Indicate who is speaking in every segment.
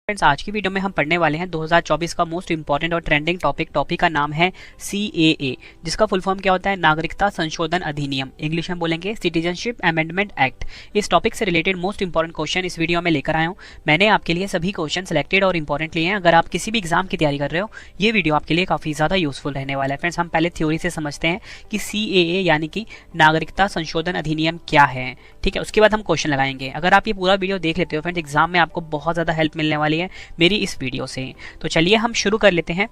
Speaker 1: Friends, आज की video में हम पढ़ने वाले हैं 2024 का मोस्ट इंपॉर्टेंट और ट्रेंडिंग टॉपिक का नाम है CAA, जिसका फुल फॉर्म क्या होता है? नागरिकता संशोधन अधिनियम। इंग्लिश में बोलेंगे सिटीजनशिप अमेंडमेंट एक्ट। इस टॉपिक से रिलेटेड मोस्ट इंपॉर्टेंट क्वेश्चन इस वीडियो में लेकर आया हूं। मैंने आपके लिए सभी क्वेश्चन सिलेक्टेड और इंपॉर्टेंट लिए हैं। अगर आप किसी भी एग्जाम की तैयारी कर रहे हो, ये वीडियो आपके लिए काफी ज्यादा यूजफुल रहने वाला है। फ्रेंड्स, हम पहले थ्योरी से समझते हैं कि CAA यानी कि नागरिकता संशोधन अधिनियम क्या है। ठीक है, उसके बाद हम क्वेश्चन लगाएंगे। अगर आप ये पूरा वीडियो देख लेते हो फ्रेंड्स, एग्जाम में आपको बहुत ज्यादा हेल्प मिलने वाली है मेरी इस वीडियो से। तो चलिए हम शुरू कर लेते हैं।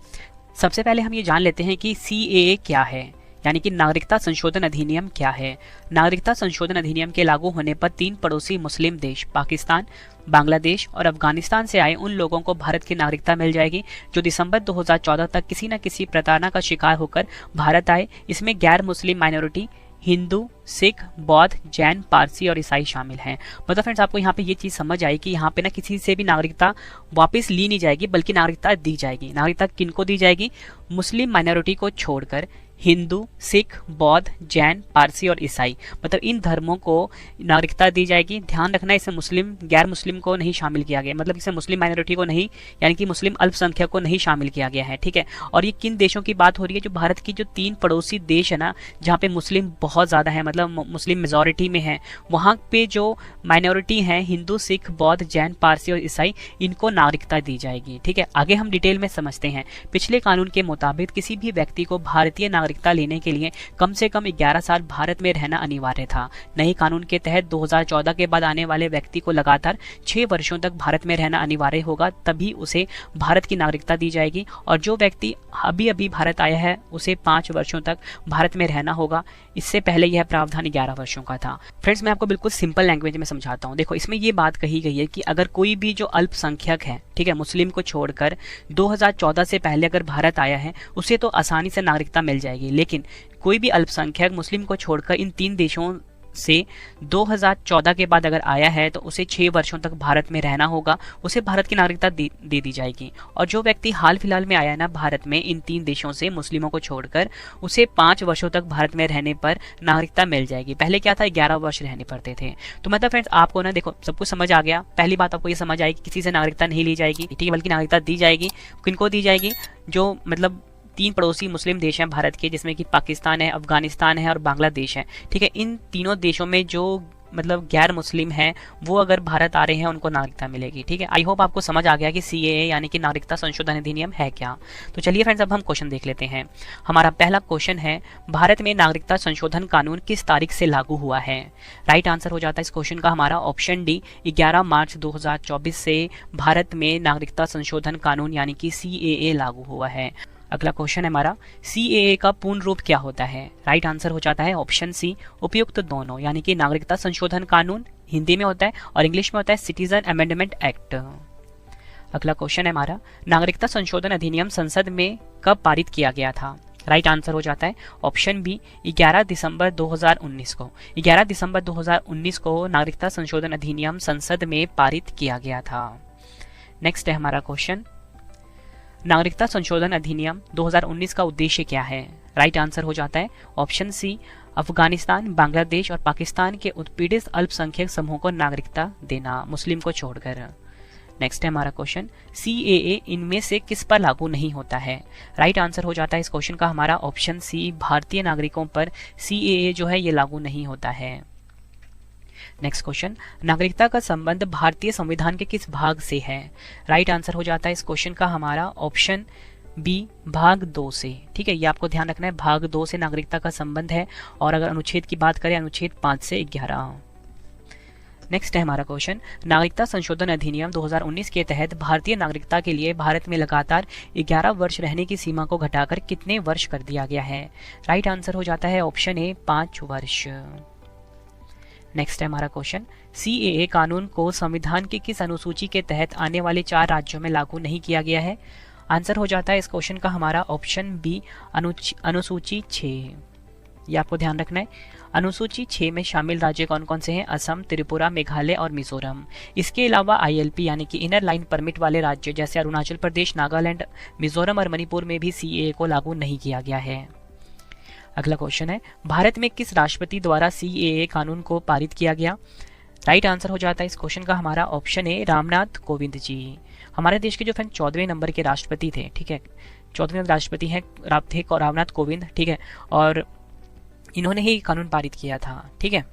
Speaker 1: सबसे पहले हम ये जान लेते हैं कि CAA क्या है, यानी कि नागरिकता संशोधन अधिनियम क्या है। नागरिकता संशोधन अधिनियम के लागू होने पर 3 पड़ोसी मुस्लिम देश पाकिस्तान, बांग्लादेश और अफगानिस्तान से आए उन लोगों को भारत की नागरिकता मिल जाएगी जो दिसंबर 2014 तक किसी न किसी प्रताड़ना का शिकार होकर भारत आए। इसमें गैर मुस्लिम माइनॉरिटी हिंदू, सिख, बौद्ध, जैन, पारसी और ईसाई शामिल हैं। मतलब फ्रेंड्स, आपको यहाँ पे ये चीज समझ आई कि यहाँ पे ना किसी से भी नागरिकता वापस ली नहीं जाएगी, बल्कि नागरिकता दी जाएगी। नागरिकता किनको दी जाएगी? मुस्लिम माइनॉरिटी को छोड़कर हिंदू, सिख, बौद्ध, जैन, पारसी और ईसाई, मतलब इन धर्मों को नागरिकता दी जाएगी। ध्यान रखना, इसमें मुस्लिम, गैर मुस्लिम को नहीं शामिल किया गया, मतलब इसमें मुस्लिम माइनॉरिटी को नहीं, यानी कि मुस्लिम अल्पसंख्यक को नहीं शामिल किया गया है। ठीक है, और ये किन देशों की बात हो रही है? जो भारत की जो 3 पड़ोसी देश है ना, जहाँ पे मुस्लिम बहुत ज्यादा है, मतलब मुस्लिम मेजोरिटी में है, वहां पे जो माइनॉरिटी है हिंदू, सिख, बौद्ध, जैन, पारसी और ईसाई, इनको नागरिकता दी जाएगी। ठीक है, आगे हम डिटेल में समझते हैं। पिछले कानून के मुताबिक किसी भी व्यक्ति को भारतीय नागरिकता लेने के लिए कम से कम 11 साल भारत में रहना अनिवार्य था। नए कानून के तहत 2014 के बाद आने वाले व्यक्ति को लगातार 6 वर्षों तक भारत में रहना अनिवार्य होगा, तभी उसे भारत की नागरिकता दी जाएगी। और जो व्यक्ति अभी अभी भारत आया है, उसे 5 वर्षों तक भारत में रहना होगा। इससे पहले यह प्रावधान 11 वर्षों का था। फ्रेंड्स, मैं आपको बिल्कुल सिंपल लैंग्वेज में समझाता हूँ। देखो, इसमें ये बात कही गई है कि अगर कोई भी जो अल्पसंख्यक है, ठीक है, मुस्लिम को छोड़कर 2014 से पहले अगर भारत आया है, उसे तो आसानी से नागरिकता मिल जाएगी। लेकिन कोई भी अल्पसंख्यक मुस्लिम को छोड़कर इन 3 देशों से 2014 के बाद अगर आया है, तो उसे 6 वर्षों तक भारत में रहना होगा, उसे भारत की नागरिकता दे दी जाएगी। और जो व्यक्ति हाल फिलहाल में आया है ना भारत में इन 3 देशों से मुस्लिमों को छोड़कर, उसे 5 वर्षों तक भारत में रहने पर नागरिकता मिल जाएगी। पहले क्या था? 11 वर्ष रहने पड़ते थे। तो मतलब फ्रेंड्स, आपको ना देखो, सब कुछ समझ आ गया। पहली बात आपको ये समझ आई कि किसी से नागरिकता नहीं ली जाएगी, ठीक है, बल्कि नागरिकता दी जाएगी। किनको दी जाएगी? जो मतलब 3 पड़ोसी मुस्लिम देश हैं भारत के, जिसमें कि पाकिस्तान है, अफगानिस्तान है और बांग्लादेश है। ठीक है, इन तीनों देशों में जो मतलब गैर मुस्लिम हैं, वो अगर भारत आ रहे हैं, उनको नागरिकता मिलेगी। ठीक है, आई होप आपको समझ आ गया कि CAA यानी कि नागरिकता संशोधन अधिनियम है क्या। तो चलिए फ्रेंड्स, अब हम क्वेश्चन देख लेते हैं। हमारा पहला क्वेश्चन है, भारत में नागरिकता संशोधन कानून किस तारीख से लागू हुआ है? राइट आंसर हो जाता है इस क्वेश्चन का हमारा ऑप्शन डी, 11 मार्च 2024 से भारत में नागरिकता संशोधन कानून यानी कि CAA लागू हुआ है। अगला क्वेश्चन है हमारा, CAA का पूर्ण रूप क्या होता है? राइट आंसर हो जाता है ऑप्शन सी, उपयुक्त दोनों, यानी कि नागरिकता संशोधन कानून हिंदी में होता है और इंग्लिश में होता है सिटीजन अमेंडमेंट एक्ट। अगला क्वेश्चन है हमारा, नागरिकता संशोधन अधिनियम संसद में कब पारित किया गया था? राइट आंसर हो जाता है ऑप्शन बी, 11 दिसंबर 2019 को। 11 दिसंबर 2019 को नागरिकता संशोधन अधिनियम संसद में पारित किया गया था। नेक्स्ट है हमारा क्वेश्चन, नागरिकता संशोधन अधिनियम 2019 का उद्देश्य क्या है? राइट आंसर हो जाता है ऑप्शन सी, अफगानिस्तान, बांग्लादेश और पाकिस्तान के उत्पीड़ित अल्पसंख्यक समूह को नागरिकता देना, मुस्लिम को छोड़कर। नेक्स्ट है हमारा क्वेश्चन, CAA इनमें से किस पर लागू नहीं होता है? राइट आंसर हो जाता है इस क्वेश्चन का हमारा ऑप्शन सी, भारतीय नागरिकों पर CAA जो है ये लागू नहीं होता है। नेक्स्ट क्वेश्चन, नागरिकता का संबंध भारतीय संविधान के किस भाग से है? राइट आंसर हो जाता है इस क्वेश्चन का हमारा ऑप्शन बी, भाग 2 से। ठीक है, ये आपको ध्यान रखना है, भाग 2 से नागरिकता का संबंध है। और अगर अनुच्छेद की बात करें, अनुच्छेद 5 से 11। नेक्स्ट है हमारा क्वेश्चन, नागरिकता संशोधन अधिनियम 2019 के तहत भारतीय नागरिकता के लिए भारत में लगातार 11 वर्ष रहने की सीमा को घटाकर कितने वर्ष कर दिया गया है? राइट आंसर हो जाता है ऑप्शन ए, 5 वर्ष। नेक्स्ट है हमारा क्वेश्चन, CAA कानून को संविधान की किस अनुसूची के तहत आने वाले 4 राज्यों में लागू नहीं किया गया है? आंसर हो जाता है इस क्वेश्चन का हमारा ऑप्शन बी, अनुसूची 6। ये आपको ध्यान रखना है। अनुसूची 6 में शामिल राज्य कौन कौन से हैं? असम, त्रिपुरा, मेघालय और मिजोरम। इसके अलावा ILP यानी कि इनर लाइन परमिट वाले राज्य जैसे अरुणाचल प्रदेश, नागालैंड, मिजोरम और मणिपुर में भी CAA को लागू नहीं किया गया है। अगला क्वेश्चन है, भारत में किस राष्ट्रपति द्वारा CAA कानून को पारित किया गया? राइट आंसर हो जाता है इस क्वेश्चन का हमारा ऑप्शन ए, रामनाथ कोविंद जी। हमारे देश के जो फ्रेंड 14वें नंबर के राष्ट्रपति थे, ठीक है, 14वें राष्ट्रपति हैं थे रामनाथ कोविंद, ठीक है, और इन्होंने ही कानून पारित किया था, ठीक है।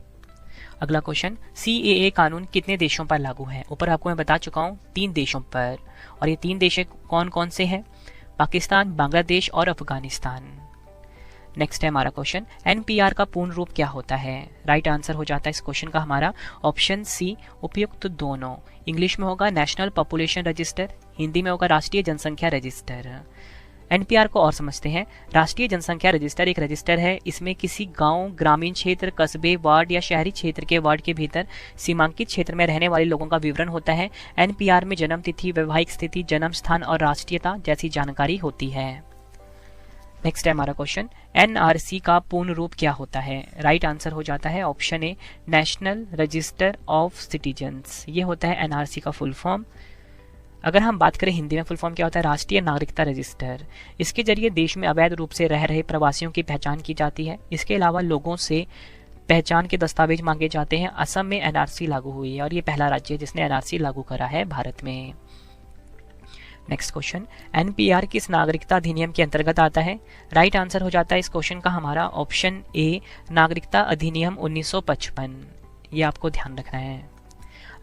Speaker 1: अगला क्वेश्चन, CAA कानून कितने देशों पर लागू है? ऊपर आपको मैं बता चुका हूँ 3 देशों पर, और ये 3 देश कौन कौन से हैं? पाकिस्तान, बांग्लादेश और अफगानिस्तान। नेक्स्ट है हमारा क्वेश्चन, NPR का पूर्ण रूप क्या होता है? राइट आंसर हो जाता है इस क्वेश्चन का हमारा ऑप्शन सी, उपयुक्त दोनों। इंग्लिश में होगा नेशनल पॉपुलेशन रजिस्टर, हिंदी में होगा राष्ट्रीय जनसंख्या रजिस्टर। NPR को और समझते हैं। राष्ट्रीय जनसंख्या रजिस्टर एक रजिस्टर है, इसमें किसी गांव, ग्रामीण क्षेत्र, कस्बे, वार्ड या शहरी क्षेत्र के वार्ड के भीतर सीमांकित क्षेत्र में रहने वाले लोगों का विवरण होता है। NPR में जन्म तिथि, वैवाहिक स्थिति, जन्म स्थान और राष्ट्रीयता जैसी जानकारी होती है। नेक्स्ट है हमारा क्वेश्चन, NRC का पूर्ण रूप क्या होता है? राइट आंसर हो जाता है option A, national register of citizens. ये होता है NRC का फुल फॉर्म। अगर हम बात करें हिंदी में फुल फॉर्म क्या होता है, राष्ट्रीय नागरिकता रजिस्टर। इसके जरिए देश में अवैध रूप से रह रहे प्रवासियों की पहचान की जाती है। इसके अलावा लोगों से पहचान के दस्तावेज मांगे जाते हैं। असम में NRC लागू हुई है और ये पहला राज्य है जिसने NRC लागू करा है भारत में। नेक्स्ट क्वेश्चन, NPR किस नागरिकता अधिनियम के अंतर्गत आता है? राइट आंसर हो जाता है इस क्वेश्चन का हमारा ऑप्शन ए, नागरिकता अधिनियम 1955। ये आपको ध्यान रखना है।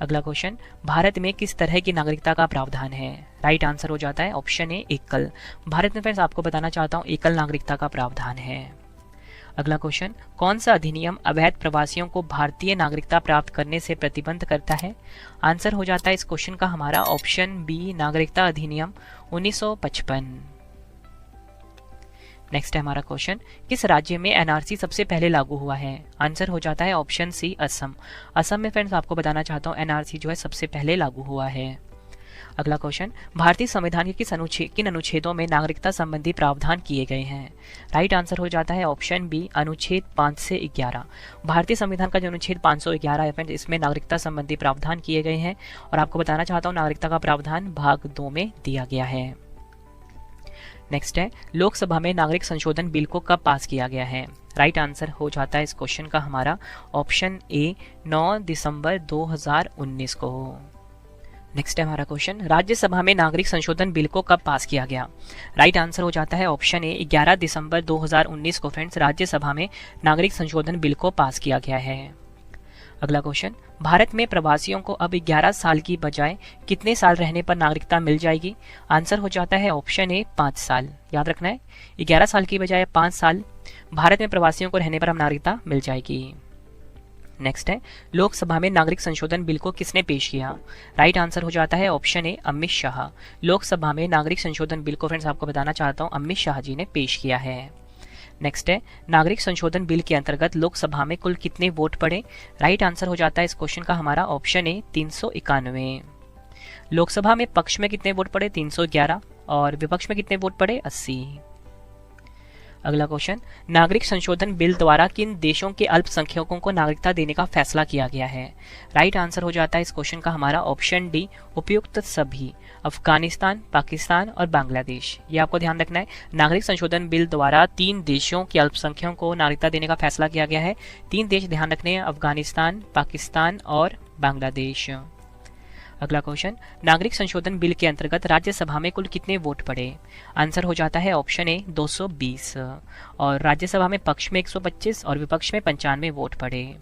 Speaker 1: अगला क्वेश्चन, भारत में किस तरह की नागरिकता का प्रावधान है? राइट आंसर हो जाता है ऑप्शन ए, एकल। भारत में फ्रेंड्स आपको बताना चाहता हूँ एकल नागरिकता का प्रावधान है। अगला क्वेश्चन, कौन सा अधिनियम अवैध प्रवासियों को भारतीय नागरिकता प्राप्त करने से प्रतिबंध करता है? आंसर हो जाता है इस क्वेश्चन का हमारा ऑप्शन बी, नागरिकता अधिनियम 1955। नेक्स्ट है हमारा क्वेश्चन, किस राज्य में NRC सबसे पहले लागू हुआ है? आंसर हो जाता है ऑप्शन सी, असम। असम में फ्रेंड्स आपको बताना चाहता हूँ NRC जो है सबसे पहले लागू हुआ है। अगला क्वेश्चन, भारतीय संविधान के किन अनुच्छेदों में नागरिकता संबंधी प्रावधान किए गए हैं? राइट आंसर हो जाता है ऑप्शन बी, अनुच्छेद 5 से 11। भारतीय संविधान का जो अनुच्छेद 511 है फ्रेंड्स, इसमें नागरिकता संबंधी प्रावधान किए गए हैं और आपको बताना चाहता हूँ नागरिकता का प्रावधान भाग 2 में दिया गया है। नेक्स्ट है, लोकसभा में नागरिक संशोधन बिल को कब पास किया गया है? राइट आंसर हो जाता है इस क्वेश्चन का हमारा ऑप्शन ए, 9 दिसंबर 2019 को। नेक्स्ट है हमारा क्वेश्चन, राज्यसभा में नागरिक संशोधन बिल को कब पास किया गया? राइट आंसर हो जाता है ऑप्शन ए, 11 दिसंबर 2019 को फ्रेंड्स राज्यसभा में नागरिक संशोधन बिल को पास किया गया है। अगला क्वेश्चन, भारत में प्रवासियों को अब 11 साल की बजाय कितने साल रहने पर नागरिकता मिल जाएगी? आंसर हो जाता है ऑप्शन ए, 5 साल। याद रखना है 11 साल की बजाय 5 साल भारत में प्रवासियों को रहने पर अब नागरिकता मिल जाएगी। नेक्स्ट है, लोकसभा में नागरिक संशोधन बिल को किसने पेश किया? राइट आंसर हो जाता है ऑप्शन ए, अमित शाह। लोकसभा में नागरिक संशोधन बिल को फ्रेंड्स आपको बताना चाहता हूँ अमित शाह जी ने पेश किया है। नेक्स्ट है, नागरिक संशोधन बिल के अंतर्गत लोकसभा में कुल कितने वोट पड़े? राइट आंसर हो जाता है इस क्वेश्चन का हमारा ऑप्शन ए, 391। लोकसभा में पक्ष में कितने वोट पड़े? 311 और विपक्ष में कितने वोट पड़े? 80। अगला क्वेश्चन, नागरिक संशोधन बिल द्वारा किन देशों के अल्पसंख्यकों को नागरिकता देने का फैसला किया गया है? राइट आंसर हो जाता है इस क्वेश्चन का हमारा ऑप्शन डी, उपयुक्त सभी। अफगानिस्तान, पाकिस्तान और बांग्लादेश। ये आपको ध्यान रखना है। नागरिक संशोधन बिल द्वारा 3 देशों के अल्पसंख्यकों को नागरिकता देने का फैसला किया गया है। 3 देश ध्यान रखने हैं, अफगानिस्तान, पाकिस्तान और बांग्लादेश। अगला क्वेश्चन, नागरिक संशोधन बिल के अंतर्गत राज्यसभा में कुल कितने वोट पड़े? आंसर हो जाता है ऑप्शन ए, 220 और राज्यसभा में पक्ष में 125 और विपक्ष में 95 वोट पड़े।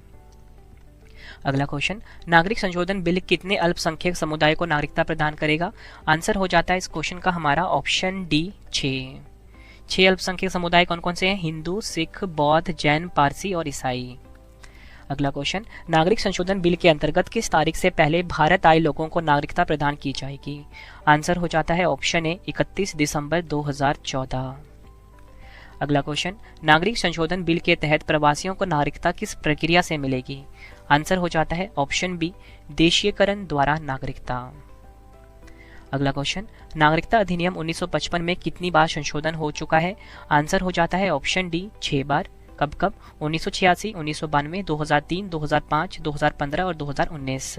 Speaker 1: अगला क्वेश्चन, नागरिक संशोधन बिल कितने अल्पसंख्यक समुदाय को नागरिकता प्रदान करेगा? आंसर हो जाता है इस क्वेश्चन का हमारा ऑप्शन डी, 6 अल्पसंख्यक समुदाय कौन कौन से हैं? हिंदू, सिख, बौद्ध, जैन, पारसी और ईसाई। अगला क्वेश्चन, नागरिक संशोधन बिल के अंतर्गत किस तारीख से पहले भारत आए लोगों को नागरिकता प्रदान की जाएगी? आंसर हो जाता है ऑप्शन ए, 31 दिसंबर 2014। अगला क्वेश्चन, नागरिक संशोधन बिल के तहत प्रवासियों को नागरिकता किस प्रक्रिया से मिलेगी? आंसर हो जाता है ऑप्शन बी, देशीयकरण द्वारा नागरिकता। अगला क्वेश्चन, नागरिकता अधिनियम 1955 में कितनी बार संशोधन हो चुका है? आंसर हो जाता है ऑप्शन डी, 6 बार। कब कब? 1986, 1992, 2003, 2005, 2015 और 2019।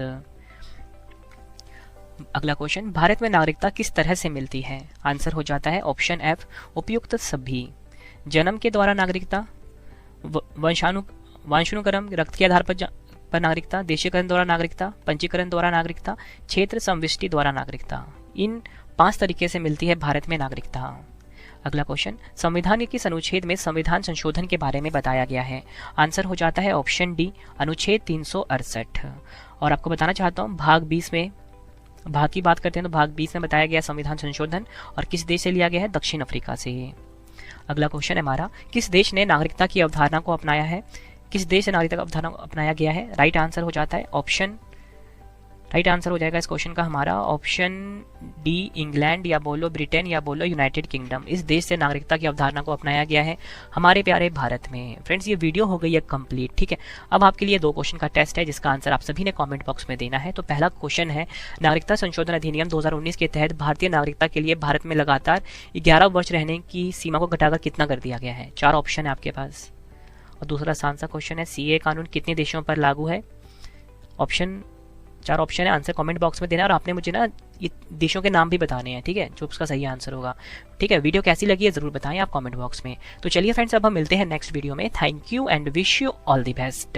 Speaker 1: अगला क्वेश्चन, भारत में नागरिकता किस तरह से मिलती है? आंसर हो जाता है ऑप्शन एफ, उपयुक्त सभी। जन्म के द्वारा नागरिकता, वंशानुक्रम, रक्त के आधार पर नागरिकता, देशीयकरण द्वारा नागरिकता, पंजीकरण द्वारा नागरिकता, क्षेत्र समविष्टि द्वारा नागरिकता।
Speaker 2: इन 5 तरीके से मिलती है भारत में नागरिकता। अगला क्वेश्चन, संविधान के किस अनुच्छेद में संविधान संशोधन के बारे में बताया गया है? आंसर हो जाता है ऑप्शन डी, अनुच्छेद 368। और आपको बताना चाहता हूँ भाग की बात करते हैं तो भाग 20 में बताया गया संविधान संशोधन, और किस देश से लिया गया है? दक्षिण अफ्रीका से। अगला क्वेश्चन है हमारा, किस देश ने नागरिकता की अवधारणा को अपनाया है? किस देश से नागरिकता की अवधारणा को अपनाया गया है? राइट आंसर हो जाता है राइट आंसर हो जाएगा इस क्वेश्चन का हमारा ऑप्शन डी, इंग्लैंड या बोलो ब्रिटेन या बोलो यूनाइटेड किंगडम। इस देश से नागरिकता की अवधारणा को अपनाया गया है हमारे प्यारे भारत में। फ्रेंड्स, ये वीडियो हो गई है कंप्लीट, ठीक है। अब आपके लिए 2 क्वेश्चन का टेस्ट है जिसका आंसर आप सभी ने कमेंट बॉक्स में देना है। तो पहला क्वेश्चन है, नागरिकता संशोधन अधिनियम 2019 के तहत भारतीय नागरिकता के लिए भारत में लगातार 11 वर्ष रहने की सीमा को घटाकर कितना कर दिया गया है? 4 ऑप्शन है आपके पास। और दूसरा आसान सा क्वेश्चन है, सीए कानून कितने देशों पर लागू है? 4 ऑप्शन है, आंसर कमेंट बॉक्स में देना, और आपने मुझे ना ये देशों के नाम भी बताने हैं, ठीक है, जो उसका सही आंसर होगा। ठीक है, वीडियो कैसी लगी है जरूर बताएं आप कमेंट बॉक्स में। तो चलिए फ्रेंड्स, अब हम मिलते हैं नेक्स्ट वीडियो में। Thank you and wish you all the best.